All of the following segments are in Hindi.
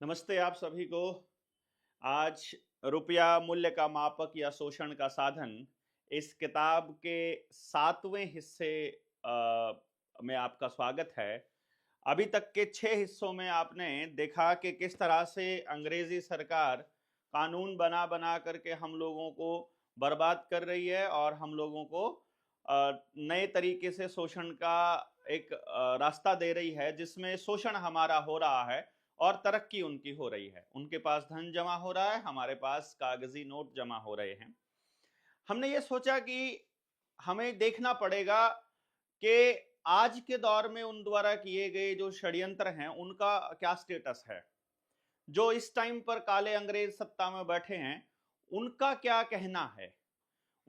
नमस्ते आप सभी को। आज रुपया मूल्य का मापक या शोषण का साधन इस किताब के 7वें हिस्से में आपका स्वागत है। अभी तक के 6 हिस्सों में आपने देखा कि किस तरह से अंग्रेजी सरकार कानून बना बना करके हम लोगों को बर्बाद कर रही है और हम लोगों को नए तरीके से शोषण का एक रास्ता दे रही है, जिसमें शोषण हमारा हो रहा है और तरक्की उनकी हो रही है। उनके पास धन जमा हो रहा है, हमारे पास कागजी नोट जमा हो रहे हैं। हमने ये सोचा कि हमें देखना पड़ेगा कि आज के दौर में उन द्वारा किए गए जो षड्यंत्र हैं उनका क्या स्टेटस है। जो इस टाइम पर काले अंग्रेज सत्ता में बैठे हैं उनका क्या कहना है।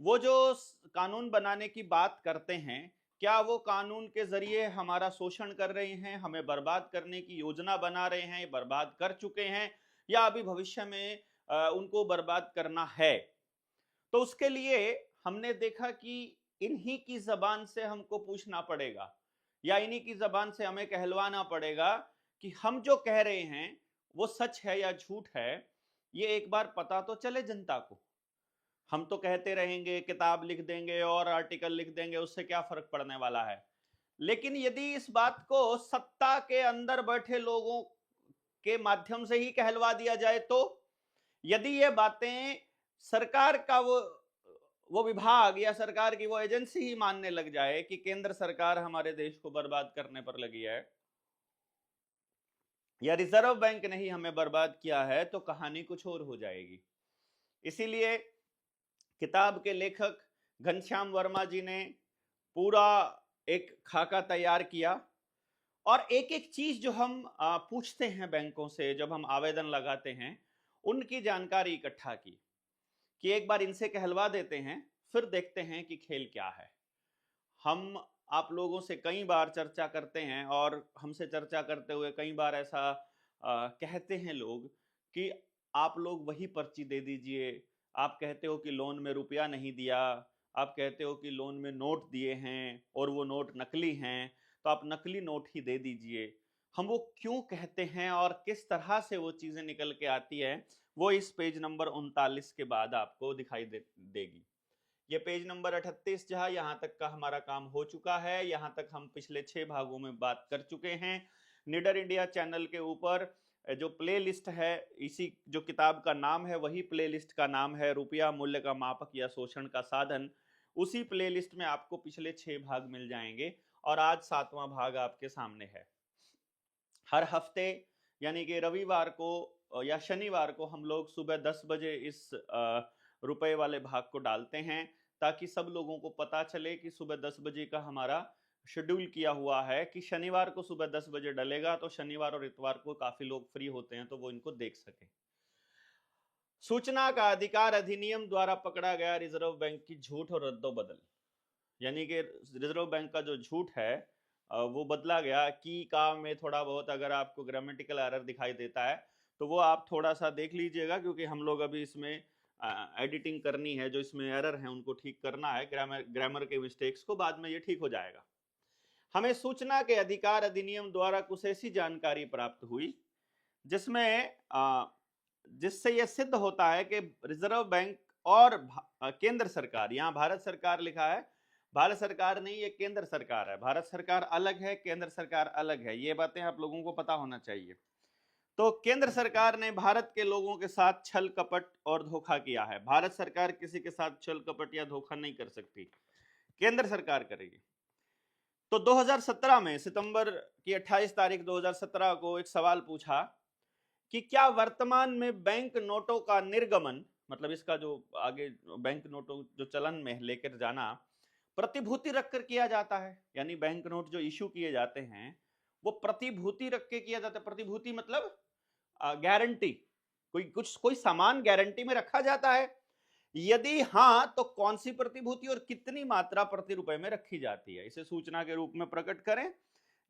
वो जो कानून बनाने की बात करते हैं, क्या वो कानून के जरिए हमारा शोषण कर रहे हैं, हमें बर्बाद करने की योजना बना रहे हैं, बर्बाद कर चुके हैं, या अभी भविष्य में उनको बर्बाद करना है। तो उसके लिए हमने देखा कि इन्हीं की जबान से हमको पूछना पड़ेगा या इन्हीं की जबान से हमें कहलवाना पड़ेगा कि हम जो कह रहे हैं वो सच है या झूठ है। ये एक बार पता तो चले जनता को। हम तो कहते रहेंगे, किताब लिख देंगे और आर्टिकल लिख देंगे, उससे क्या फर्क पड़ने वाला है। लेकिन यदि इस बात को सत्ता के अंदर बैठे लोगों के माध्यम से ही कहलवा दिया जाए, तो यदि ये बातें सरकार का वो विभाग या सरकार की वो एजेंसी ही मानने लग जाए कि केंद्र सरकार हमारे देश को बर्बाद करने पर लगी है या रिजर्व बैंक ने ही हमें बर्बाद किया है, तो कहानी कुछ और हो जाएगी। इसीलिए किताब के लेखक घनश्याम वर्मा जी ने पूरा एक खाका तैयार किया और एक एक चीज जो हम पूछते हैं बैंकों से जब हम आवेदन लगाते हैं, उनकी जानकारी इकट्ठा की कि एक बार इनसे कहलवा देते हैं, फिर देखते हैं कि खेल क्या है। हम आप लोगों से कई बार चर्चा करते हैं और हमसे चर्चा करते हुए कई बार ऐसा कहते हैं लोग कि आप लोग वही पर्ची दे दीजिए। आप कहते हो कि लोन में रुपया नहीं दिया, आप कहते हो कि लोन में नोट दिए हैं और वो नोट नकली हैं, तो आप नकली नोट ही दे दीजिए। हम वो क्यों कहते हैं और किस तरह से वो चीज़ें निकल के आती है, वो इस पेज नंबर 39 के बाद आपको दिखाई देगी। ये पेज नंबर 38 जहां यहाँ तक का हमारा काम हो चुका है। यहाँ तक हम पिछले 6 भागों में बात कर चुके हैं। निडर इंडिया चैनल के ऊपर जो प्ले लिस्ट है, इसी जो किताब का नाम है वही प्ले लिस्ट का नाम है, रुपया मूल्य का मापक या शोषण का साधन। उसी प्ले लिस्ट में आपको पिछले 6 भाग मिल जाएंगे और आज 7वां भाग आपके सामने है। हर हफ्ते यानी कि रविवार को या शनिवार को हम लोग सुबह 10 बजे इस रुपए वाले भाग को डालते हैं, ताकि सब लोगों को पता चले कि सुबह 10 बजे का हमारा शेड्यूल किया हुआ है कि शनिवार को सुबह 10 बजे डलेगा, तो शनिवार और इतवार को काफी लोग फ्री होते हैं तो वो इनको देख सके। सूचना का अधिकार अधिनियम द्वारा पकड़ा गया रिजर्व बैंक की झूठ और रद्दोबदल, यानी कि रिजर्व बैंक का जो झूठ है वो बदला गया। की का में थोड़ा बहुत अगर आपको ग्रामेटिकल एरर दिखाई देता है तो वो आप थोड़ा सा देख लीजिएगा, क्योंकि हम लोग अभी इसमें एडिटिंग करनी है। जो इसमें एरर है उनको ठीक करना है, ग्रामर के मिस्टेक्स को, बाद में ये ठीक हो जाएगा। हमें सूचना के अधिकार अधिनियम द्वारा कुछ ऐसी जानकारी प्राप्त हुई जिसमें जिससे यह सिद्ध होता है कि रिजर्व बैंक और केंद्र सरकार, यहाँ भारत सरकार लिखा है, भारत सरकार नहीं, ये केंद्र सरकार है। भारत सरकार अलग है, केंद्र सरकार अलग है, ये बातें आप लोगों को पता होना चाहिए। तो केंद्र सरकार ने भारत के लोगों के साथ छल कपट और धोखा किया है। भारत सरकार किसी के साथ छल कपट या धोखा नहीं कर सकती, केंद्र सरकार करेगी। तो 2017 में सितंबर की 28 तारीख 2017 को एक सवाल पूछा कि क्या वर्तमान में बैंक नोटों का निर्गमन, मतलब इसका जो आगे बैंक नोटों जो चलन में लेकर जाना, प्रतिभूति रखकर किया जाता है। यानी बैंक नोट जो इशू किए जाते हैं वो प्रतिभूति रख के किया जाता है। प्रतिभूति मतलब गारंटी, कोई सामान गारंटी में रखा जाता है। यदि हाँ, तो कौन सी प्रतिभूति और कितनी मात्रा प्रति रुपए में रखी जाती है, इसे सूचना के रूप में प्रकट करें।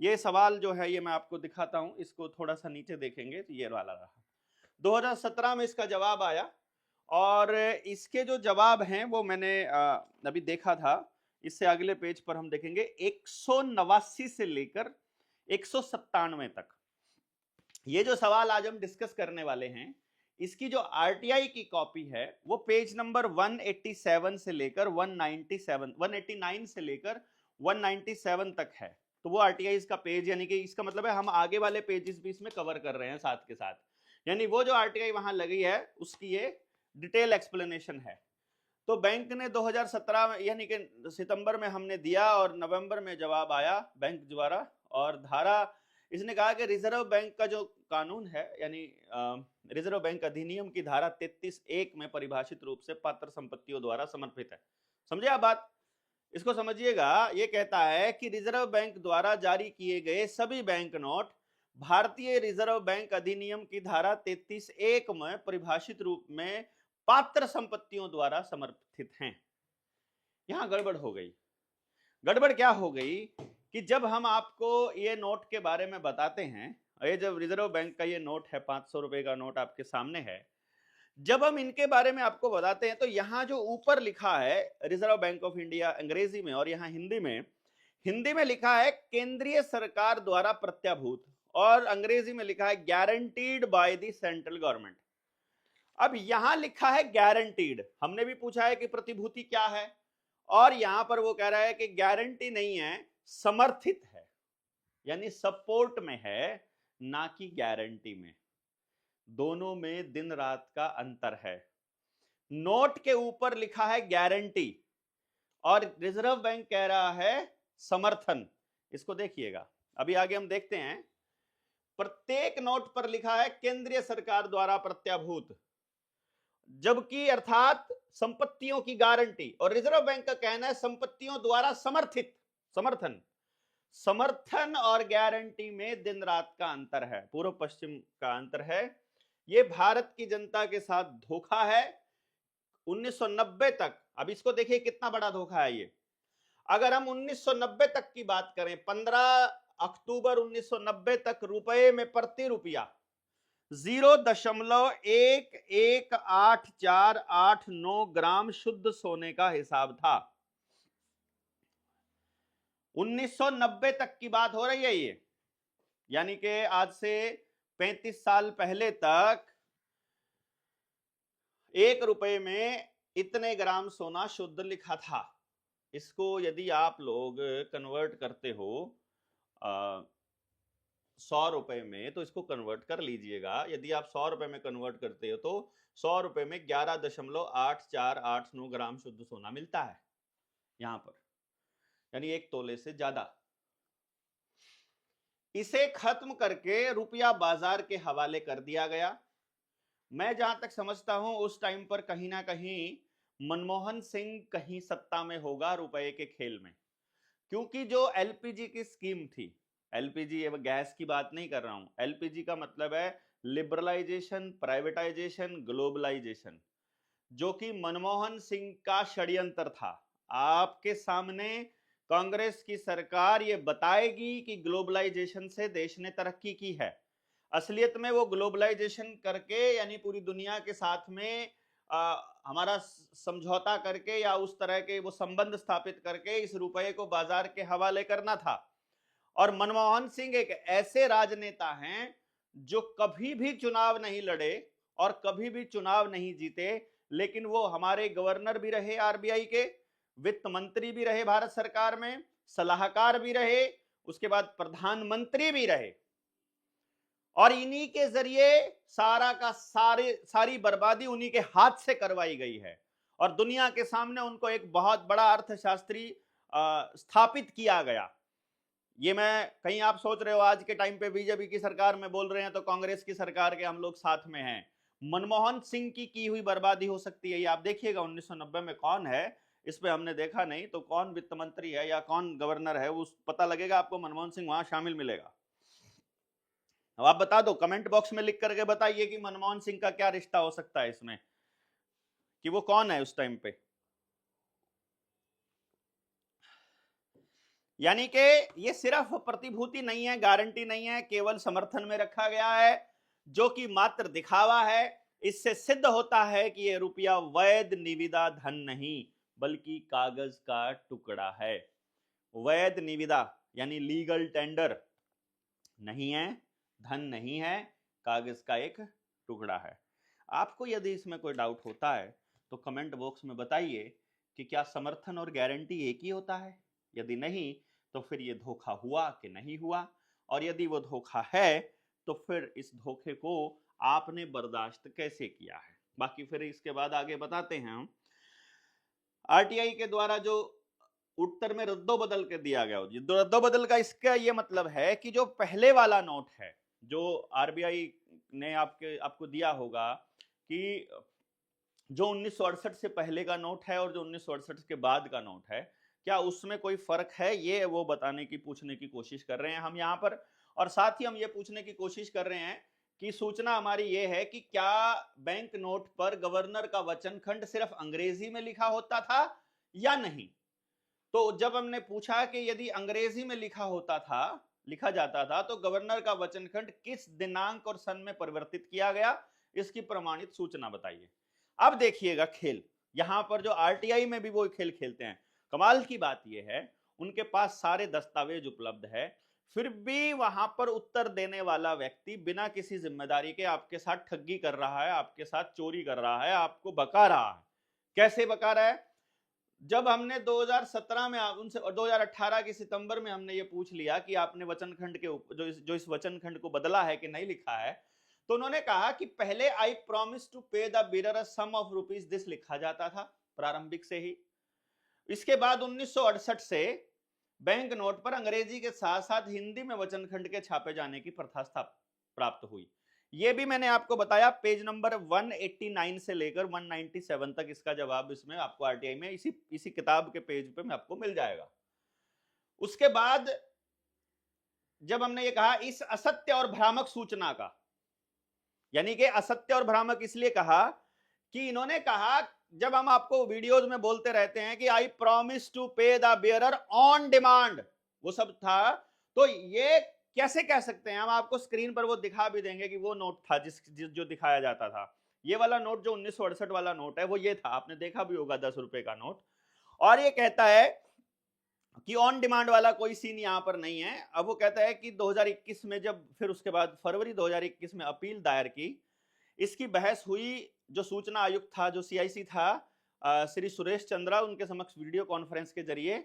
ये सवाल जो है ये मैं आपको दिखाता हूं, इसको थोड़ा सा नीचे देखेंगे तो ये वाला रहा। 2017 में इसका जवाब आया और इसके जो जवाब हैं वो मैंने अभी देखा था। इससे अगले पेज पर हम देखेंगे 189 से लेकर 197 तक ये जो सवाल आज हम डिस्कस करने वाले हैं, इसकी जो आरटीआई की कॉपी है वो पेज नंबर 187 से लेकर 189 से लेकर 197 तक है। तो वो आरटीआई का पेज, यानी कि इसका मतलब है हम आगे वाले पेजेस भी इसमें कवर कर रहे हैं साथ के साथ, यानी वो जो आरटीआई वहां लगी है उसकी ये डिटेल एक्सप्लेनेशन है। तो बैंक ने 2017 में यानी कि सितंबर में हमने दिया और नवंबर में जवाब आया बैंक द्वारा, और धारा इसने कहा कि रिजर्व बैंक का जो कानून है, यानी रिजर्व बैंक अधिनियम की धारा 33(1) में परिभाषित रूप से पात्र संपत्तियों द्वारा समर्पित है। समझे आप बात, इसको समझिएगा। ये कहता है कि रिजर्व बैंक द्वारा जारी किए गए सभी बैंक नोट भारतीय रिजर्व बैंक अधिनियम की धारा 33(1) में परिभाषित रूप में पात्र संपत्तियों द्वारा समर्पित हैं। यहां गड़बड़ हो गई। गड़बड़ क्या हो गई कि जब हम आपको ये नोट के बारे में बताते हैं, ये जब रिजर्व बैंक का ये नोट है, 500 रुपए का नोट आपके सामने है, जब हम इनके बारे में आपको बताते हैं तो यहां जो ऊपर लिखा है रिजर्व बैंक ऑफ इंडिया अंग्रेजी में, और यहां हिंदी में लिखा है केंद्रीय सरकार द्वारा प्रत्याभूत, और अंग्रेजी में लिखा है guaranteed by the central government. अब यहां लिखा है गारंटीड, हमने भी पूछा है कि प्रतिभूति क्या है, और यहां पर वो कह रहा है कि गारंटी नहीं है, समर्थित है, यानी सपोर्ट में है, ना कि गारंटी में। दोनों में दिन रात का अंतर है। नोट के ऊपर लिखा है गारंटी और रिजर्व बैंक कह रहा है समर्थन। इसको देखिएगा, अभी आगे हम देखते हैं। प्रत्येक नोट पर लिखा है केंद्रीय सरकार द्वारा प्रत्याभूत, जबकि अर्थात संपत्तियों की गारंटी, और रिजर्व बैंक का कहना है संपत्तियों द्वारा समर्थित, समर्थन और गारंटी में दिन रात का अंतर है, पूर्व पश्चिम का अंतर है। ये भारत की जनता के साथ धोखा है 1990 तक। अब इसको देखिए कितना बड़ा धोखा है ये। अगर हम 1990 तक की बात करें, 15 अक्टूबर 1990 तक रुपए में प्रति रुपया 0.11849 ग्राम शुद्ध सोने का हिसाब था। 1990 तक की बात हो रही है ये, यानी कि आज से 35 साल पहले तक 1 रुपए में इतने ग्राम सोना शुद्ध लिखा था। इसको यदि आप लोग कन्वर्ट करते हो 100 रुपए में, तो इसको कन्वर्ट कर लीजिएगा। यदि आप 100 रुपए में कन्वर्ट करते हो तो 100 रुपए में 11.8489 ग्राम शुद्ध सोना मिलता है यहां पर, यानी 1 तोले से ज्यादा। इसे खत्म करके रुपया बाजार के हवाले कर दिया गया। मैं जहां तक समझता हूं उस टाइम पर कहीं ना कहीं मनमोहन सिंह कहीं सत्ता में होगा रुपए के खेल में, क्योंकि जो एलपीजी की स्कीम थी, एलपीजी गैस की बात नहीं कर रहा हूं, एलपीजी का मतलब है लिबरलाइजेशन, प्राइवेटाइजेशन, ग्लोबलाइजेशन, जो कि मनमोहन सिंह का षड्यंत्र था। आपके सामने कांग्रेस की सरकार ये बताएगी कि ग्लोबलाइजेशन से देश ने तरक्की की है। असलियत में वो ग्लोबलाइजेशन करके, यानी पूरी दुनिया के साथ में हमारा समझौता करके या उस तरह के वो संबंध स्थापित करके इस रुपए को बाजार के हवाले करना था। और मनमोहन सिंह एक ऐसे राजनेता हैं जो कभी भी चुनाव नहीं लड़े और कभी भी चुनाव नहीं जीते, लेकिन वो हमारे गवर्नर भी रहे आरबीआई के, वित्त मंत्री भी रहे भारत सरकार में, सलाहकार भी रहे, उसके बाद प्रधानमंत्री भी रहे, और इन्हीं के जरिए सारी बर्बादी उन्हीं के हाथ से करवाई गई है। और दुनिया के सामने उनको एक बहुत बड़ा अर्थशास्त्री स्थापित किया गया। ये मैं कहीं आप सोच रहे हो आज के टाइम पे बीजेपी की सरकार में बोल रहे हैं तो कांग्रेस की सरकार के हम लोग साथ में हैं। मनमोहन सिंह की हुई बर्बादी हो सकती है, ये आप देखिएगा 1990 में कौन है, इस पे हमने देखा नहीं, तो कौन वित्त मंत्री है या कौन गवर्नर है उस पता लगेगा आपको, मनमोहन सिंह वहां शामिल मिलेगा। अब आप बता दो, कमेंट बॉक्स में लिख करके बताइए कि मनमोहन सिंह का क्या रिश्ता हो सकता है इसमें, कि वो कौन है उस टाइम पे। यानी कि ये सिर्फ प्रतिभूति नहीं है, गारंटी नहीं है, केवल समर्थन में रखा गया है, जो कि मात्र दिखावा है। इससे सिद्ध होता है कि ये रुपया वैध निविदा धन नहीं बल्कि कागज का टुकड़ा है। वैध निविदा यानी लीगल टेंडर नहीं है, धन नहीं है, कागज का एक टुकड़ा है। आपको यदि इसमें कोई डाउट होता है तो कमेंट बॉक्स में बताइए कि क्या समर्थन और गारंटी एक ही होता है। यदि नहीं तो फिर ये धोखा हुआ कि नहीं हुआ, और यदि वो धोखा है तो फिर इस धोखे को आपने बर्दाश्त कैसे किया है। बाकी फिर इसके बाद आगे बताते हैं हम। आरटीआई के द्वारा जो उत्तर में रद्दोबदल के दिया गया, रद्दोबदल का इसका ये मतलब है कि जो पहले वाला नोट है जो आरबीआई ने आपको दिया होगा कि जो 1968 से पहले का नोट है और जो 1968 के बाद का नोट है, क्या उसमें कोई फर्क है, ये वो बताने की पूछने की कोशिश कर रहे हैं हम यहाँ पर। और साथ ही हम ये पूछने की कोशिश कर रहे हैं कि सूचना हमारी ये है कि क्या बैंक नोट पर गवर्नर का वचन खंड सिर्फ अंग्रेजी में लिखा होता था या नहीं। तो जब हमने पूछा कि यदि अंग्रेजी में लिखा जाता था तो गवर्नर का वचन खंड किस दिनांक और सन में परिवर्तित किया गया, इसकी प्रमाणित सूचना बताइए। अब देखिएगा खेल, यहां पर जो आरटीआई में भी वो खेल खेलते हैं। कमाल की बात यह है उनके पास सारे दस्तावेज उपलब्ध है, फिर भी वहां पर उत्तर देने वाला व्यक्ति बिना किसी जिम्मेदारी के आपके साथ ठगी कर रहा है, आपके साथ चोरी कर रहा है, आपको बका रहा है। कैसे बका रहा है? जब हमने 2017 में उनसे और 2018 के सितंबर में हमने ये पूछ लिया कि आपने वचन खंड के जो इस वचन खंड को बदला है कि नहीं लिखा है, तो उन्होंने कहा कि पहले I promise to pay the bidder a sum of rupees this लिखा जाता था प्रारंभिक से ही। इसके बाद 1968 से बैंक नोट पर अंग्रेजी के साथ साथ हिंदी में वचन खंड के छापे जाने की प्रथा प्राप्त हुई। ये भी मैंने आपको बताया, पेज नंबर 189 से लेकर 197 तक इसका जवाब इसमें आपको आरटीआई में इसी किताब के पेज पे में आपको मिल जाएगा। उसके बाद जब हमने ये कहा इस असत्य और भ्रामक सूचना का, यानी कि असत्य और भ्रामक इसलिए कहा कि इन्होंने कहा, जब हम आपको वीडियोज में बोलते रहते हैं कि आई promise to pay the bearer on demand, वो सब था, तो ये कैसे कह सकते हैं? हम आपको स्क्रीन पर वो दिखा भी देंगे कि वो नोट था जो दिखाया जाता था। ये वाला नोट जो 1968 वाला नोट है वो ये था, आपने देखा भी होगा 10 रुपए का नोट। और ये कहता है कि ऑन डिमांड वाला कोई सीन यहां पर नहीं है। अब वो कहता है कि 2021 में जब फिर उसके बाद फरवरी 2021 में अपील दायर की, इसकी बहस हुई, जो सूचना आयुक्त था, जो सीआईसी था श्री सुरेश चंद्रा, उनके समक्ष वीडियो कॉन्फ्रेंस के जरिए,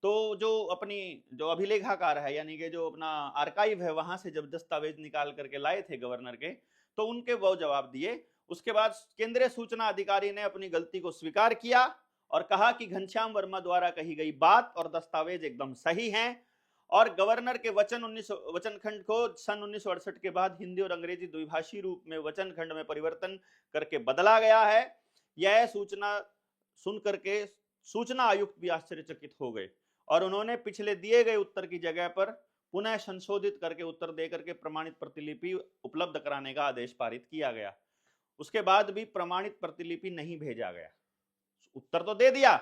तो जो अपनी जो अभिलेखाकार है यानी कि जो अपना आर्काइव है वहां से जब दस्तावेज निकाल करके लाए थे गवर्नर के, तो उनके वो जवाब दिए। उसके बाद केंद्रीय सूचना अधिकारी ने अपनी गलती को स्वीकार किया और कहा कि घनश्याम वर्मा द्वारा कही गई बात और दस्तावेज एकदम सही हैं और गवर्नर के वचन खंड को सन 1968 के बाद हिंदी और अंग्रेजी द्विभाषी रूप में वचन खंड में परिवर्तन करके बदला गया है। यह सूचना सुन करके सूचना आयुक्त भी आश्चर्यचकित हो गए और उन्होंने पिछले दिए गए उत्तर की जगह पर पुनः संशोधित करके उत्तर दे करके प्रमाणित प्रतिलिपि उपलब्ध कराने का आदेश पारित किया गया। उसके बाद भी प्रमाणित प्रतिलिपि नहीं भेजा गया। उत्तर तो दे दिया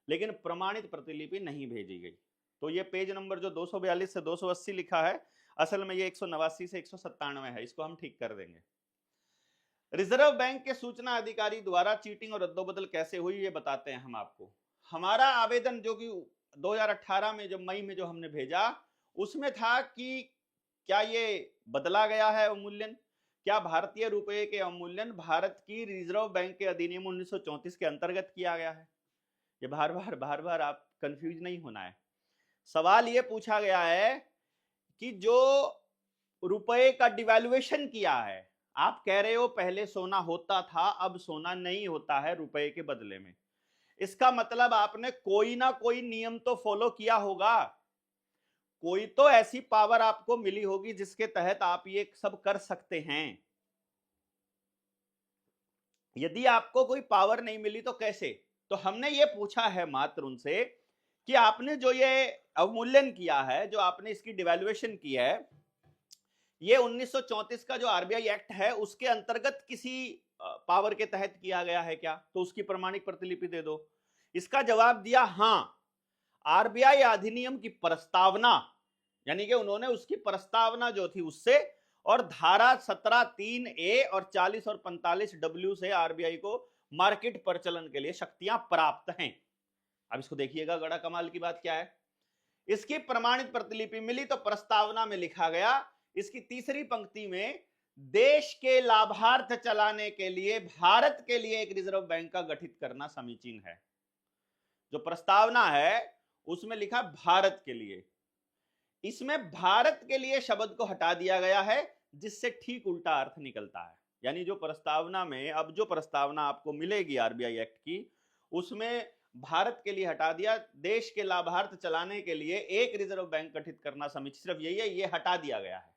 लेकिन प्रमाणित प्रतिलिपि नहीं भेजी गई। तो ये पेज नंबर जो 242 से 280 लिखा है, असल में ये 189 से 197 है, इसको हम ठीक कर देंगे। रिजर्व बैंक के सूचना अधिकारी द्वारा चीटिंग और रद्दोबदल कैसे हुई ये बताते हैं हम आपको। हमारा आवेदन जो कि 2018 में जब मई में जो हमने भेजा, उसमें था कि क्या ये बदला गया है अवमूल्यन, क्या भारतीय रुपए के अवमूल्यन भारत की रिजर्व बैंक के अधिनियम 1934 के अंतर्गत किया गया है। ये बार बार आप कंफ्यूज नहीं होना है। सवाल ये पूछा गया है कि जो रुपए का डिवैल्यूएशन किया है, आप कह रहे हो पहले सोना होता था अब सोना नहीं होता है रुपए के बदले में, इसका मतलब आपने कोई ना कोई नियम तो फॉलो किया होगा, कोई तो ऐसी पावर आपको मिली होगी जिसके तहत आप ये सब कर सकते हैं। यदि आपको कोई पावर नहीं मिली तो कैसे? तो हमने ये पूछा है मात्र उनसे कि आपने जो ये अवमूल्यन किया है, जो आपने इसकी डिवैल्यूएशन की है, ये 1934 का जो आरबीआई एक्ट है उसके अंतर्गत किसी पावर के तहत किया गया है क्या? तो उसकी प्रमाणिक प्रतिलिपि दे दो। इसका जवाब दिया हां, आरबीआई अधिनियम की प्रस्तावना, यानी कि उन्होंने उसकी प्रस्तावना जो थी उससे, और धारा 17(3)A और 40 और 45W से आरबीआई को मार्केट प्रचलन के लिए शक्तियां प्राप्त हैं। अब इसको देखिएगा, बड़ा कमाल की बात क्या है। इसकी प्रमाणित प्रतिलिपि मिली तो प्रस्तावना में लिखा गया, इसकी तीसरी पंक्ति में देश के लाभार्थ चलाने के लिए भारत के लिए एक रिजर्व बैंक का गठित करना समीचीन है। जो प्रस्तावना है उसमें लिखा भारत के लिए, इसमें भारत के लिए शब्द को हटा दिया गया है, जिससे ठीक उल्टा अर्थ निकलता है। यानी जो प्रस्तावना में, अब जो प्रस्तावना आपको मिलेगी आरबीआई एक्ट की, उसमें भारत के लिए हटा दिया, देश के लाभार्थ चलाने के लिए एक रिजर्व बैंक गठित करना समीचीन, सिर्फ यही है, ये हटा दिया गया है।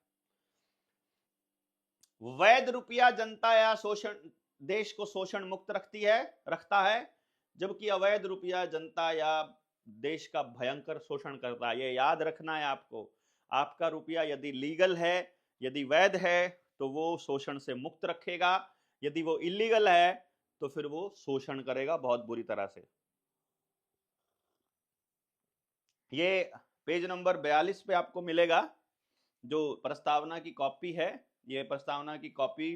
वैध रुपया जनता या शोषण, देश को शोषण मुक्त रखता है, जबकि अवैध रुपया जनता या देश का भयंकर शोषण करता है। ये याद रखना है आपको। आपका रुपया यदि लीगल है, यदि वैध है, तो वो शोषण से मुक्त रखेगा, यदि वो इलीगल है तो फिर वो शोषण करेगा बहुत बुरी तरह से। ये पेज नंबर 42 पे आपको मिलेगा जो प्रस्तावना की कॉपी है। ये प्रस्तावना की कॉपी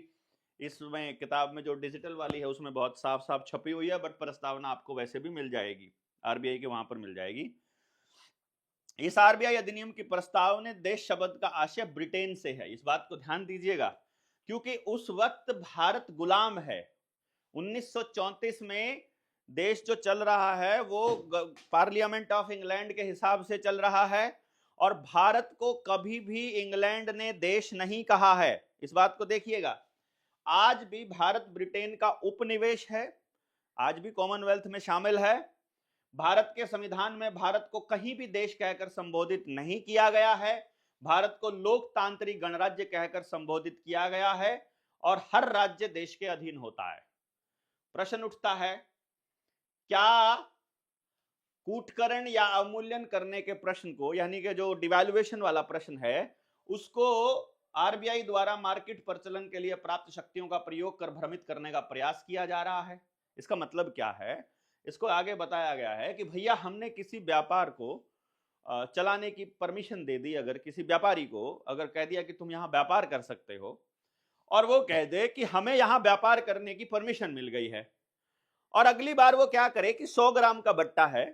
इसमें किताब में जो डिजिटल वाली है उसमें बहुत साफ साफ छपी हुई है, बट प्रस्तावना आपको वैसे भी मिल जाएगी, आरबीआई के वहां पर मिल जाएगी। इस आरबीआई अधिनियम की प्रस्ताव ने देश शब्द का आशय ब्रिटेन से है, इस बात को ध्यान दीजिएगा, क्योंकि उस वक्त भारत गुलाम है। 1934 में देश जो चल रहा है वो पार्लियामेंट ऑफ इंग्लैंड के हिसाब से चल रहा है, और भारत को कभी भी इंग्लैंड ने देश नहीं कहा है, इस बात को देखिएगा। आज भी भारत ब्रिटेन का उपनिवेश है, आज भी कॉमनवेल्थ में शामिल है। भारत के संविधान में भारत को कहीं भी देश कहकर संबोधित नहीं किया गया है, भारत को लोकतांत्रिक गणराज्य कहकर संबोधित किया गया है, और हर राज्य देश के अधीन होता है। प्रश्न उठता है, क्या कूटकरण या अवमूल्यन करने के प्रश्न को, यानी कि जो डिवैल्यूएशन वाला प्रश्न है, उसको आरबीआई द्वारा मार्केट प्रचलन के लिए प्राप्त शक्तियों का प्रयोग कर भ्रमित करने का प्रयास किया जा रहा है? इसका मतलब क्या है? इसको आगे बताया गया है कि भैया हमने किसी व्यापार को चलाने की परमिशन दे दी, अगर किसी व्यापारी को अगर कह दिया कि तुम यहां व्यापार कर सकते हो, और वो कह दे कि हमें यहां व्यापार करने की परमिशन मिल गई है, और अगली बार वो क्या करे कि 100 ग्राम का बट्टा है,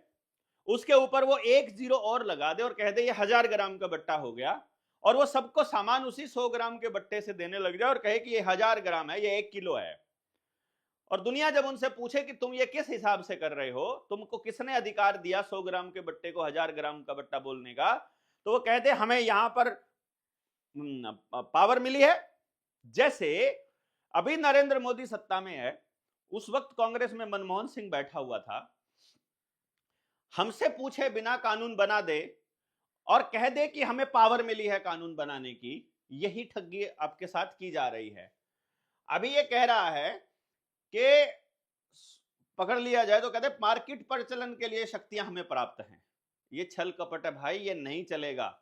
उसके ऊपर वो 1 जीरो और लगा दे और कह दे ये 1000 ग्राम का बट्टा हो गया, और वो सबको सामान उसी 100 ग्राम के बट्टे से देने लग जाए और कहे कि ये 1000 ग्राम है, ये 1 किलो है। और दुनिया जब उनसे पूछे कि तुम ये किस हिसाब से कर रहे हो, तुमको किसने अधिकार दिया 100 ग्राम के बट्टे को 1000 ग्राम का बट्टा बोलने का, तो वो कहते हमें यहां पर पावर मिली है। जैसे अभी नरेंद्र मोदी सत्ता में है, उस वक्त कांग्रेस में मनमोहन सिंह बैठा हुआ था, हमसे पूछे बिना कानून बना दे और कह दे कि हमें पावर मिली है कानून बनाने की। यही ठगी आपके साथ की जा रही है। अभी ये कह रहा है कि पकड़ लिया जाए तो कहते मार्केट प्रचलन के लिए शक्तियां हमें प्राप्त हैं। ये छल कपट है भाई, ये नहीं चलेगा।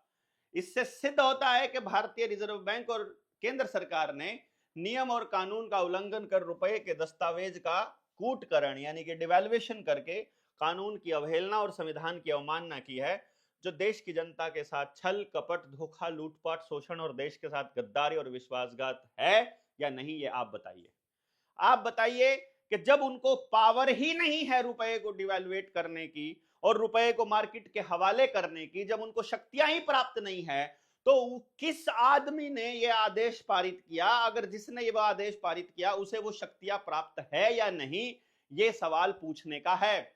इससे सिद्ध होता है कि भारतीय रिजर्व बैंक और केंद्र सरकार ने नियम और कानून का उल्लंघन कर रुपए के दस्तावेज का कूटकरण यानी कि डिवैल्यूएशन करके कानून की अवहेलना और संविधान की अवमानना की है, जो देश की जनता के साथ छल कपट धोखा लूटपाट शोषण और देश के साथ गद्दारी और विश्वासघात है या नहीं, ये आप बताइए। आप बताइए कि जब उनको पावर ही नहीं है रुपए को डिवैल्यूएट करने की और रुपए को मार्केट के हवाले करने की, जब उनको शक्तियां ही प्राप्त नहीं है, तो किस आदमी ने यह आदेश पारित किया? अगर जिसने यह आदेश पारित किया उसे वो शक्तियां प्राप्त है या नहीं, ये सवाल पूछने का है।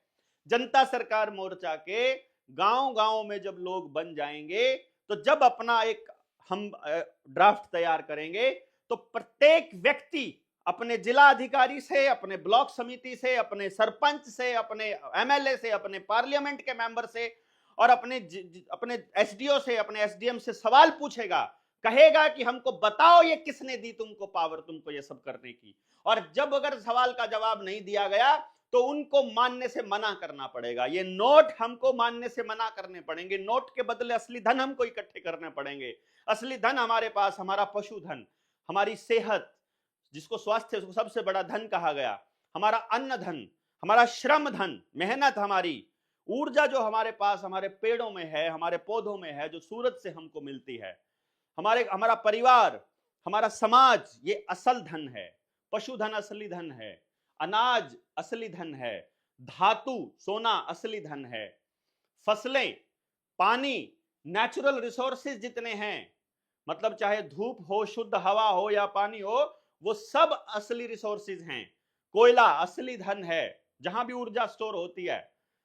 जनता सरकार मोर्चा के गांव-गांव में जब लोग बन जाएंगे, तो जब अपना एक हम ड्राफ्ट तैयार करेंगे, तो प्रत्येक व्यक्ति अपने जिला अधिकारी से, अपने ब्लॉक समिति से, अपने सरपंच से, अपने एमएलए से, अपने पार्लियामेंट के मेंबर से और अपने एसडीओ से, अपने एसडीएम से सवाल पूछेगा, कहेगा कि हमको बताओ ये किसने दी तुमको पावर, तुमको ये सब करने की। और जब अगर सवाल का जवाब नहीं दिया गया तो उनको मानने से मना करना पड़ेगा। ये नोट हमको मानने से मना करने पड़ेंगे। नोट के बदले असली धन हमको इकट्ठे करने पड़ेंगे। असली धन हमारे पास, हमारा पशुधन, हमारी सेहत, जिसको स्वास्थ्य सबसे बड़ा धन कहा गया, हमारा अन्न धन, हमारा श्रम धन, मेहनत, हमारी ऊर्जा जो हमारे पास हमारे पेड़ों में है, हमारे पौधों में है, जो सूरज से हमको मिलती है, हमारा परिवार, हमारा समाज, ये असल धन है। पशुधन असली धन है, अनाज असली धन है, धातु सोना असली धन है, फसलें, पानी, नेचुरल रिसोर्सेज जितने हैं, मतलब चाहे धूप हो, शुद्ध हवा हो या पानी हो, वो सब असली रिसोर्सेज हैं। कोयला असली धन है, जहां भी ऊर्जा स्टोर होती है,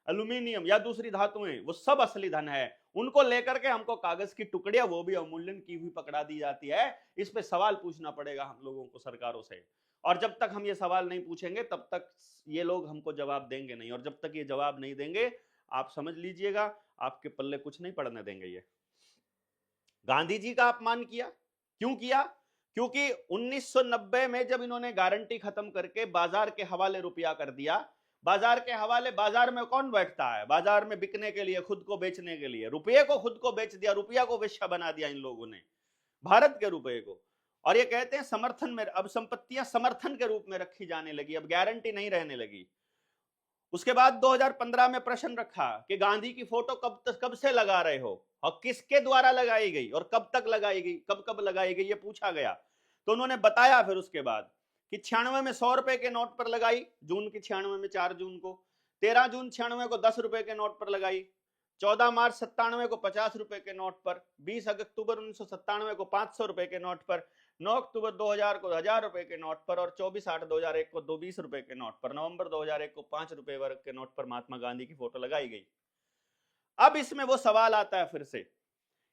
एल्यूमिनियम या दूसरी धातुएं, वो सब असली धन है। उनको लेकर के हमको कागज की टुकड़ियां, वो भी अवमूल्यन की हुई, पकड़ा दी जाती है। इस पे सवाल पूछना पड़ेगा हम लोगों को सरकारों से, और जब तक हम ये सवाल नहीं पूछेंगे तब तक ये लोग हमको जवाब देंगे नहीं, और जब तक ये जवाब नहीं देंगे आप समझ लीजिएगा आपके पल्ले कुछ नहीं पड़ने देंगे। ये गांधी जी का अपमान किया, क्यों किया? क्योंकि 1990 में जब इन्होंने गारंटी खत्म करके बाजार के हवाले रुपया कर दिया, बाजार के हवाले, बाजार में कौन बैठता है? बाजार में बिकने के लिए, खुद को बेचने के लिए। रुपये को खुद को बेच दिया, रुपया को वेश्या बना दिया इन लोगों ने, भारत के रुपये को। और ये कहते हैं समर्थन में, अब संपत्तियां समर्थन के रूप में रखी जाने लगी, अब गारंटी नहीं रहने लगी। उसके बाद 2015 में प्रश्न रखा कि गांधी की फोटो कब से लगा रहे हो और किसके द्वारा लगाई गई और कब तक लगाई गई, कब कब लगाई गई, ये पूछा गया। तो उन्होंने बताया फिर उसके बाद कि 96 में 100 रुपए के नोट पर लगाई, जून की 96 में, 4 जून को, 13 जून 96 को 10 रुपए के नोट पर लगाई, 14 मार्च 97 को 50 रुपए के नोट पर, 20 अक्टूबर 1997 को 500 रुपए के नोट पर, 9 अक्टूबर 2000 को 1000 रुपए के नोट पर, और 24/8/2001 को 20 रुपए के नोट पर, नवंबर 2001 को 5 रुपए वर्ग के नोट पर महात्मा गांधी की फोटो लगाई गई। अब इसमें वो सवाल आता है फिर से,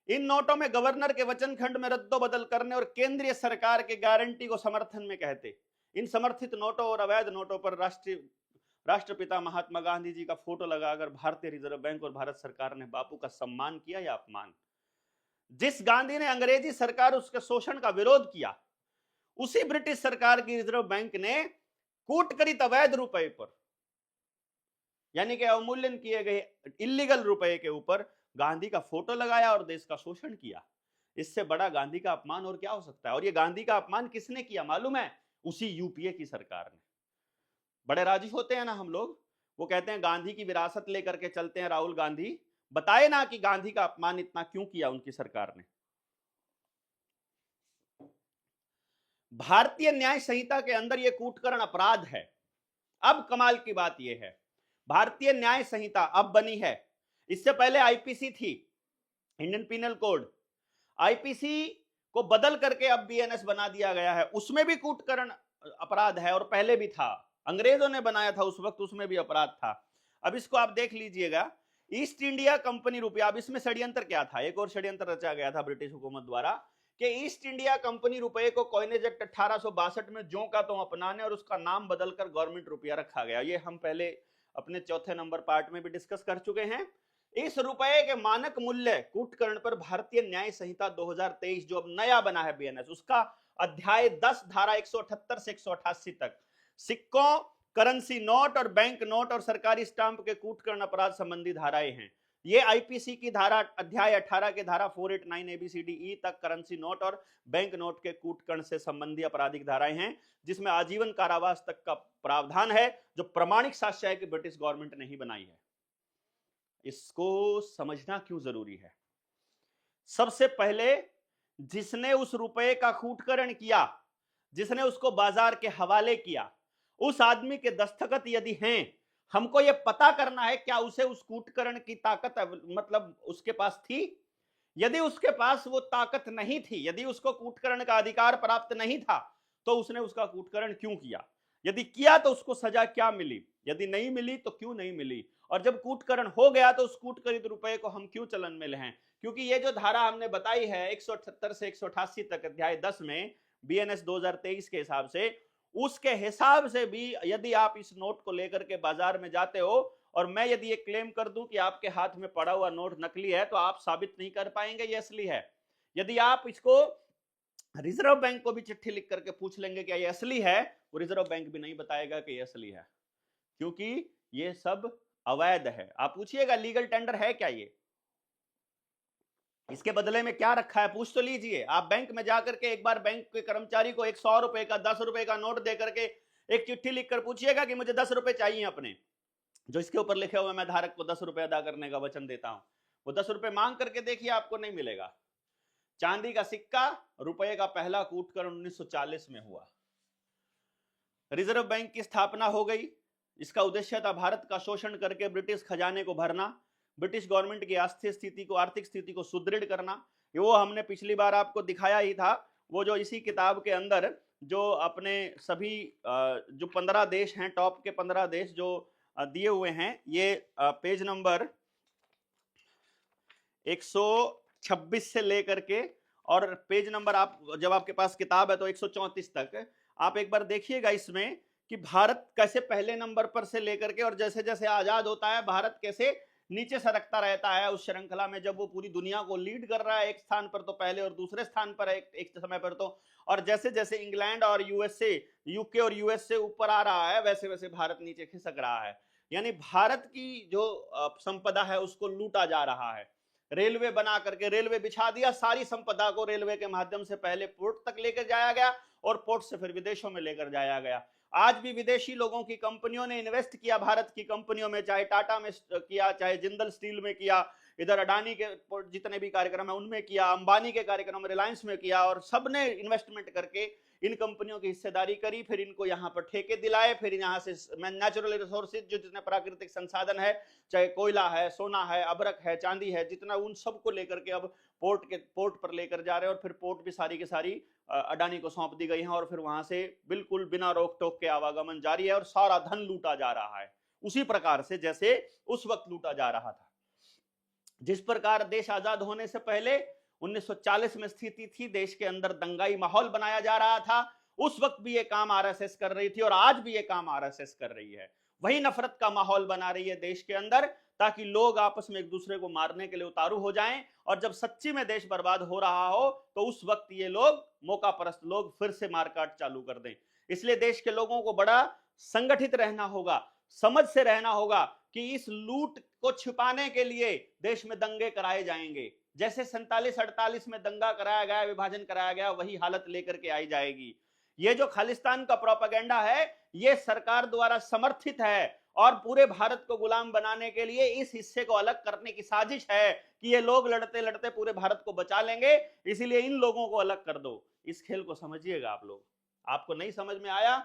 इन नोटों में गवर्नर के वचन खंड में रद्दो बदल करने और केंद्रीय सरकार के गारंटी को समर्थन में कहते। इन समर्थित नोटों और अवैध नोटों पर राष्ट्रपिता महात्मा गांधी जी का फोटो लगाकर भारतीय रिजर्व बैंक और भारत सरकार ने बापू का सम्मान किया या अपमान? जिस गांधी ने अंग्रेजी सरकार उसके शोषण का विरोध किया, उसी ब्रिटिश सरकार की रिजर्व बैंक ने कूटकरित अवैध रुपए पर, यानी कि अवमूल्यन किए गए इलीगल रुपए के ऊपर गांधी का फोटो लगाया और देश का शोषण किया। इससे बड़ा गांधी का अपमान और क्या हो सकता है? और ये गांधी का अपमान किसने किया मालूम है? उसी यूपीए की सरकार ने। बड़े राजी होते हैं ना हम लोग, वो कहते हैं गांधी की विरासत लेकर के चलते हैं राहुल गांधी, बताए ना कि गांधी का अपमान इतना क्यों किया उनकी सरकार ने। भारतीय न्याय संहिता के अंदर यह कूटकरण अपराध है। अब कमाल की बात यह है, भारतीय न्याय संहिता अब बनी है, इससे पहले आईपीसी थी, इंडियन पिनल कोड, आईपीसी को बदल करके अब बीएनएस बना दिया गया है, उसमें भी कूटकरण अपराध है, और पहले भी था, अंग्रेजों ने बनाया था उस वक्त, उसमें भी अपराध था। अब इसको आप देख लीजिएगा, ईस्ट इंडिया कंपनी रुपया, अब इसमें षड्यंत्र क्या था? एक और षड्यंत्र रचा गया था ब्रिटिश हुकूमत द्वारा कि ईस्ट इंडिया कंपनी रुपये को कॉइनेज एक्ट 1862 में ज्यों का त्यों अपनाने और उसका नाम बदलकर गवर्नमेंट रुपया रखा गया। ये हम पहले अपने चौथे नंबर पार्ट में भी डिस्कस कर चुके हैं। इस रुपए के मानक मूल्य कूटकरण पर भारतीय न्याय संहिता 2023 जो अब नया बना है बीएनएस, उसका अध्याय 10 धारा 178 से 188 तक सिक्कों, करेंसी नोट और बैंक नोट और सरकारी स्टाम्प के कूटकरण अपराध संबंधी धाराएं हैं। ये आईपीसी की धारा अध्याय 18 के धारा 489 ABCDE तक करेंसी नोट और बैंक नोट के कूटकरण से संबंधी आपराधिक धाराएं हैं, जिसमें आजीवन कारावास तक का प्रावधान है, जो प्रमाणिक साक्ष्य है कि ब्रिटिश गवर्नमेंट ने ही बनाई है। इसको समझना क्यों जरूरी है? सबसे पहले जिसने उस रुपए का कूटकरण किया, जिसने उसको बाजार के हवाले किया, उस आदमी के दस्तखत यदि हैं, हमको यह पता करना है क्या उसे उस कूटकरण की ताकत मतलब उसके पास थी। यदि उसके पास वो ताकत नहीं थी, यदि उसको कूटकरण का अधिकार प्राप्त नहीं था, तो उसने उसका कूटकरण क्यों किया? यदि किया तो उसको सजा क्या मिली? यदि नहीं मिली तो क्यों नहीं मिली? और जब कूटकरण हो गया तो उस कूटकरित रुपए को हम क्यों चलन में लें? क्योंकि ये जो धारा हमने बताई है 178 से 188 तक अध्याय 10 में बीएनएस 2023 के हिसाब से, उसके हिसाब से भी यदि आप इस नोट को लेकर के बाजार में जाते हो और मैं यदि ये क्लेम कर दूं कि आपके हाथ में पड़ा हुआ नोट नकली है, तो आप साबित नहीं कर पाएंगे ये असली है। यदि आप इसको रिजर्व बैंक को भी चिट्ठी लिख करके पूछ लेंगे क्या ये असली है, वो रिजर्व बैंक भी नहीं बताएगा कि ये असली है, क्योंकि ये सब अवैध है। आप पूछिएगा लीगल टेंडर है क्या ये, इसके बदले में क्या रखा है, पूछ तो लीजिए। आप बैंक में जाकर के एक बार बैंक के कर्मचारी को 100 रुपए का 10 रुपए का नोट दे करके एक चिट्ठी लिखकर पूछिएगा कि मुझे 10 रुपए चाहिए अपने, जो इसके ऊपर लिखे हुए मैं धारक को 10 रुपए अदा करने का वचन देता हूं, वो 10 रुपए मांग करके देखिए, आपको नहीं मिलेगा। चांदी का सिक्का, रुपए का पहला कूटकरण 1940 में हुआ। रिजर्व बैंक की स्थापना हो गई। इसका उद्देश्य था भारत का शोषण करके ब्रिटिश खजाने को भरना, ब्रिटिश गवर्नमेंट की आर्थिक स्थिति को सुदृढ़ करना, वो हमने पिछली बार आपको दिखाया ही था, वो जो इसी किताब के अंदर जो अपने सभी जो 15 देश हैं, टॉप के 15 देश जो दिए हुए हैं, ये पेज नंबर 126 से लेकर के और पेज नंबर, आप जब आपके पास किताब है तो 134 तक आप एक बार देखिएगा इसमें कि भारत कैसे पहले नंबर पर से लेकर के और जैसे जैसे आजाद होता है भारत कैसे नीचे सरकता रहता है उस श्रृंखला में, जब वो पूरी दुनिया को लीड कर रहा है एक स्थान पर तो पहले और दूसरे स्थान पर है एक समय पर तो, और जैसे जैसे इंग्लैंड और यूएसए, यूके और यूएसए ऊपर आ रहा है वैसे वैसे भारत नीचे खिसक रहा है। यानी भारत की जो संपदा है उसको लूटा जा रहा है। रेलवे बना करके रेलवे बिछा दिया, सारी संपदा को रेलवे के माध्यम से पहले पोर्ट तक लेकर जाया गया और पोर्ट से फिर विदेशों में लेकर जाया गया। आज भी विदेशी लोगों की कंपनियों ने इन्वेस्ट किया भारत की कंपनियों में, चाहे टाटा में किया, चाहे जिंदल स्टील में किया, इधर अडानी के जितने भी कार्यक्रम है उनमें किया, अंबानी के कार्यक्रम रिलायंस में किया, और सबने इन्वेस्टमेंट करके इन कंपनियों की हिस्सेदारी करी, फिर इनको यहाँ पर ठेके दिलाए, फिर यहाँ से नेचुरल रिसोर्सेज जो जितने प्राकृतिक संसाधन है, चाहे कोयला है, सोना है, अबरक है, चांदी है, जितना, उन सबको लेकर के अब पोर्ट पर लेकर जा रहे हैं और फिर पोर्ट भी सारी की सारी अडानी को सौंप दी गई है और फिर वहां से बिल्कुल बिना रोक टोक के आवागमन जारी है और सारा धन लूटा जा रहा है उसी प्रकार से जैसे उस वक्त लूटा जा रहा था। जिस प्रकार देश आजाद होने से पहले 1940 में स्थिति थी, देश के अंदर दंगाई माहौल बनाया जा रहा था, उस वक्त भी ये काम आरएसएस कर रही थी और आज भी ये काम आरएसएस कर रही है। वही नफरत का माहौल बना रही है देश के अंदर ताकि लोग आपस में एक दूसरे को मारने के लिए उतारू हो जाएं, और जब सच्ची में देश बर्बाद हो रहा हो तो उस वक्त ये लोग मौका परस्त लोग फिर से मारकाट चालू कर दें। इसलिए देश के लोगों को बड़ा संगठित रहना होगा, समझ से रहना होगा कि इस लूट को छिपाने के लिए देश में दंगे कराए जाएंगे, जैसे 47-48 में दंगा कराया गया, विभाजन कराया गया, वही हालत लेकर के आई जाएगी। ये जो खालिस्तान का प्रोपेगेंडा है ये सरकार द्वारा समर्थित है और पूरे भारत को गुलाम बनाने के लिए इस हिस्से को अलग करने की साजिश है कि ये लोग लड़ते लड़ते पूरे भारत को बचा लेंगे, इसीलिए इन लोगों को अलग कर दो। इस खेल को समझिएगा आप लोग, आपको नहीं समझ में आया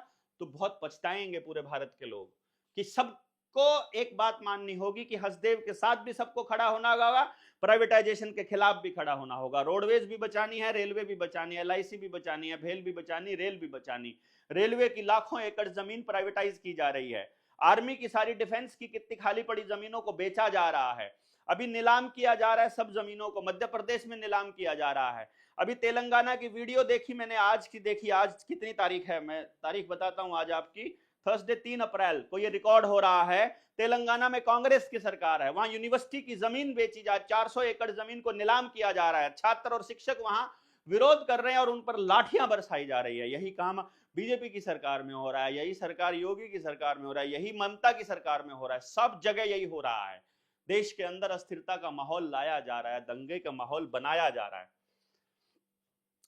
तो बहुत पछताएंगे पूरे भारत के लोग कि सबको एक बात माननी होगी कि हसदेव के साथ भी सबको खड़ा होना होगा, प्राइवेटाइजेशन के खिलाफ भी खड़ा होना होगा, रोडवेज भी बचानी है, रेलवे भी बचानी है, एलआईसी भी बचानी है, भेल भी बचानी, रेल भी बचानी। रेलवे की लाखों एकड़ जमीन प्राइवेटाइज की जा रही है, आर्मी की सारी डिफेंस की कितनी खाली पड़ी जमीनों को बेचा जा रहा है, अभी नीलाम किया जा रहा है सब जमीनों को, मध्य प्रदेश में नीलाम किया जा रहा है। अभी तेलंगाना की वीडियो देखी मैंने, आज की देखी, आज कितनी तारीख है, मैं तारीख बताता हूं, आज आपकी थर्सडे 3 अप्रैल को ये रिकॉर्ड हो रहा है। तेलंगाना में कांग्रेस की सरकार है, वहां यूनिवर्सिटी की जमीन बेची जा, 400 एकड़ जमीन को नीलाम किया जा रहा है, छात्र और शिक्षक वहां विरोध कर रहे हैं और उन पर लाठियां बरसाई जा रही है। यही काम बीजेपी की सरकार में हो रहा है, यही सरकार योगी की सरकार में हो रहा है, यही ममता की सरकार में हो रहा है, सब जगह यही हो रहा है। देश के अंदर अस्थिरता का माहौल लाया जा रहा है, दंगे का माहौल बनाया जा रहा है।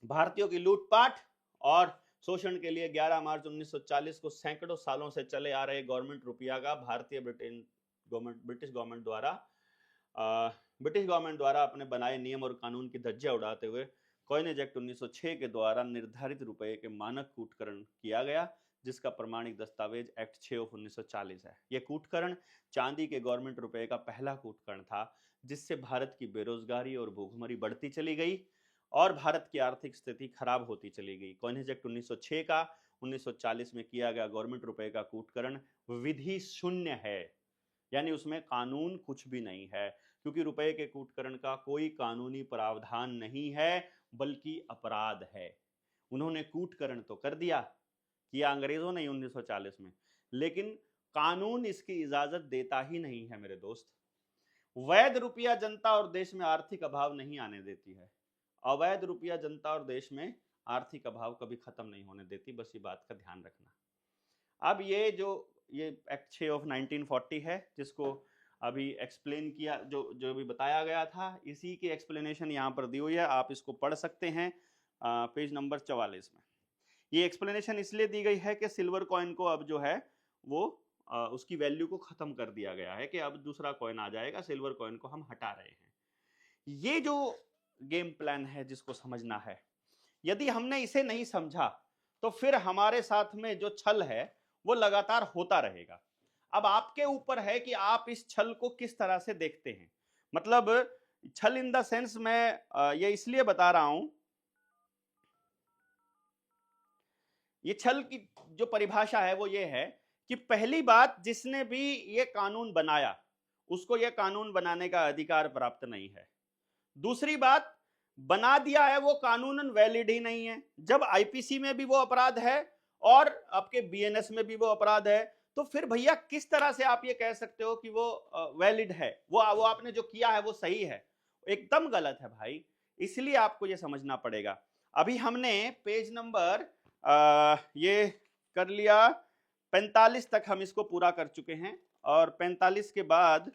भारतीयों की लूटपाट और शोषण के लिए 11 मार्च 1940 को सैकड़ों सालों से चले आ रहे गवर्नमेंट रुपया का ब्रिटिश गवर्नमेंट द्वारा अपने बनाए नियम और कानून की धज्जियां उड़ाते हुए कॉइनेज एक्ट 1906 के द्वारा निर्धारित रुपये के मानक कूटकरण किया गया, जिसका प्रमाणिक दस्तावेज एक्ट 6 ऑफ 1940 है। यह कूटकरण चांदी के गवर्नमेंट रुपये का पहला कूटकरण था, जिससे भारत की बेरोजगारी और भूखमरी बढ़ती चली गई और भारत की आर्थिक स्थिति खराब होती चली गई। कॉइनेज एक्ट 1906 का 1940 में किया गया गवर्नमेंट रुपए का कूटकरण विधि शून्य है, यानी उसमें कानून कुछ भी नहीं है, क्योंकि रुपए के कूटकरण का कोई कानूनी प्रावधान नहीं है बल्कि अपराध है। उन्होंने कूटकरण तो कर दिया, किया अंग्रेजों ने 1940 में, लेकिन कानून इसकी इजाजत देता ही नहीं है मेरे दोस्त। वैध रुपया जनता और देश में आर्थिक अभाव नहीं आने देती है, अवैध रुपया जनता और देश में आर्थिक अभाव कभी खत्म नहीं होने देती, बस ये बात का ध्यान रखना। अब ये एक्ट 6 ऑफ 1940 है, जिसको अभी एक्सप्लेन किया, जो भी बताया गया था, इसी की एक्सप्लेनेशन यहाँ पर दी हुई है, आप इसको पढ़ सकते हैं पेज नंबर 44 में। ये एक्सप्लेनेशन इसलिए दी गई है कि सिल्वर कॉइन को अब जो है वो उसकी वैल्यू को खत्म कर दिया गया है कि अब दूसरा कॉइन आ जाएगा, सिल्वर कॉइन को हम हटा रहे हैं। ये जो गेम प्लान है जिसको समझना है, यदि हमने इसे नहीं समझा तो फिर हमारे साथ में जो छल है वो लगातार होता रहेगा। अब आपके ऊपर है कि आप इस छल को किस तरह से देखते हैं। मतलब छल इन द सेंस मैं ये इसलिए बता रहा हूं, ये छल की जो परिभाषा है वो ये है कि पहली बात, जिसने भी ये कानून बनाया उसको ये कानून बनाने का अधिकार प्राप्त नहीं है। दूसरी बात, बना दिया है वो कानूनन वैलिड ही नहीं है। जब आईपीसी में भी वो अपराध है और आपके बीएनएस में भी वो अपराध है, तो फिर भैया किस तरह से आप ये कह सकते हो कि वो वैलिड है, वो आपने जो किया है वो सही है? एकदम गलत है भाई। इसलिए आपको ये समझना पड़ेगा। अभी हमने पेज नंबर ये कर लिया 45 तक हम इसको पूरा कर चुके हैं, और 45 के बाद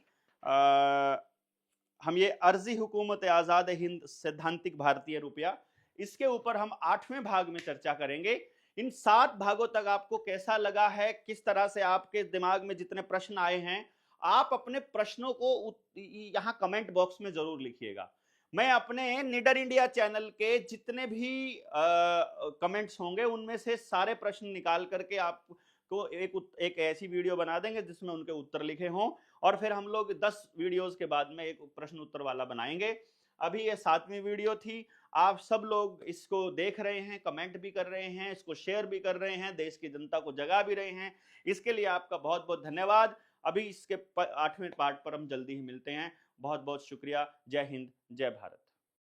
हम ये अर्जी हुकूमत आजाद हिंद सैद्धांतिक भारतीय रुपया, इसके ऊपर हम 8वें भाग में चर्चा करेंगे। इन 7 भागों तक आपको कैसा लगा है, किस तरह से आपके दिमाग में जितने प्रश्न आए हैं, आप अपने प्रश्नों को यहां कमेंट बॉक्स में जरूर लिखिएगा। मैं अपने निडर इंडिया चैनल के जितने भी कमेंट्स होंगे उनमें से सारे प्रश्न निकाल करके आपको एक ऐसी वीडियो बना देंगे जिसमें उनके उत्तर लिखे हों, और फिर हम लोग 10 वीडियोस के बाद में एक प्रश्न उत्तर वाला बनाएंगे। अभी ये 7वीं वीडियो थी। आप सब लोग इसको देख रहे हैं, कमेंट भी कर रहे हैं, इसको शेयर भी कर रहे हैं, देश की जनता को जगा भी रहे हैं, इसके लिए आपका बहुत बहुत धन्यवाद। अभी इसके 8वें पार्ट पर हम जल्दी ही मिलते हैं। बहुत बहुत शुक्रिया। जय हिंद, जय भारत।